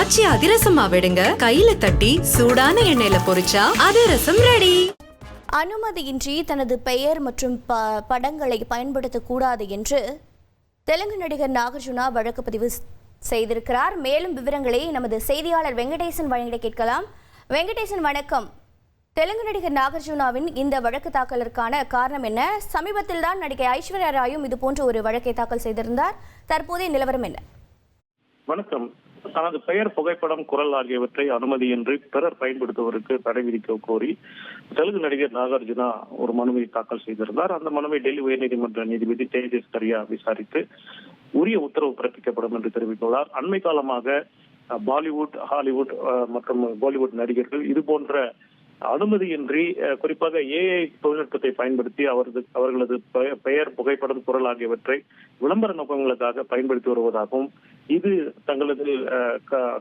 ஆச்சி அதிரசமா விடுங்க, கையில தட்டி சூடான எண்ணெயில பொரிச்சா அதிரசம் ரெடி. அனுமதியின்றி தனது பெயர் மற்றும் படங்களை பயன்படுத்தக்கூடாது என்று தெலுங்கு நடிகர் நாகார்ஜுனா வழக்கு பதிவு செய்திருக்கிறார். மேலும் விவரங்களை நமது செய்தியாளர் வெங்கடேசன் வழங்கிட கேட்கலாம். வெங்கடேசன் வணக்கம். தெலுங்கு நடிகர் நாகார்ஜுனாவின் இந்த வழக்கு தாக்கலுக்கான காரணம் என்ன? சமீபத்தில் தான் நடிகை ஐஸ்வர்யா ராயும் இதுபோன்ற ஒரு வழக்கை தாக்கல் செய்திருந்தார். தற்போதைய நிலவரம் என்ன? வணக்கம். தனது பெயர், புகைப்படம், குரல் ஆகியவற்றை அனுமதியின்றி பிறர் பயன்படுத்துவதற்கு தடை விதிக்க கோரி தெலுங்கு நடிகர் நாகார்ஜுனா ஒரு மனுவை தாக்கல் செய்திருந்தார். அந்த மனுவை டெல்லி உயர்நீதிமன்ற நீதிபதி தேஜஸ் தரியா விசாரித்து உரிய உத்தரவு பிறப்பிக்கப்படும் என்று தெரிவித்துள்ளார். அண்மை காலமாக பாலிவுட், ஹாலிவுட் மற்றும் பாலிவுட் நடிகர்கள் இது போன்ற அனுமதியின்றி, குறிப்பாக ஏஐ தொழில்நுட்பத்தை பயன்படுத்தி அவர்களது பெயர், புகைப்படம், குரல் ஆகியவற்றை விளம்பர நோக்கங்களுக்காக பயன்படுத்தி வருவதாகவும், இது தங்களது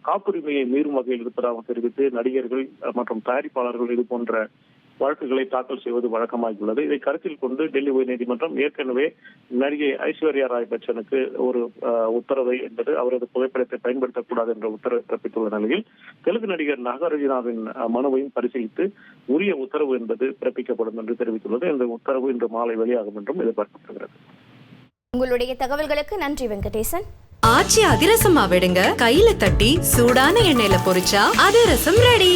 காப்புரிமையை மீறும் வகையில் இருப்பதாகவும் தெரிவித்து நடிகர்கள் மற்றும் தயாரிப்பாளர்கள் இது போன்ற வழக்குகளை தாக்கல் செய்வது வழக்கமாகியுள்ளது. இதை கருத்தில் கொண்டு டெல்லி உயர்நீதிமன்றம் ஏற்கனவே நடிகை ஐஸ்வர்யா ராய் பச்சனுக்கு ஒரு உத்தரவை என்பது அவரது புகைப்படத்தை பயன்படுத்தக்கூடாது என்ற உத்தரவை பிறப்பித்துள்ள நிலையில் தெலுங்கு நடிகர் நாகார்ஜுனாவின் மனுவையும் பரிசீலித்து உரிய உத்தரவு என்பது பிறப்பிக்கப்படும் என்று தெரிவித்துள்ளது. இந்த உத்தரவு இன்று மாலை வெளியாகும் என்றும் எதிர்பார்க்கப்படுகிறது. உங்களுடைய தகவல்களுக்கு நன்றி வெங்கடேசன். ஆச்சி அதிரசமா விடுங்க, கையில தட்டி சூடான எண்ணெயில பொரிச்சா அதிரசம் ரெடி.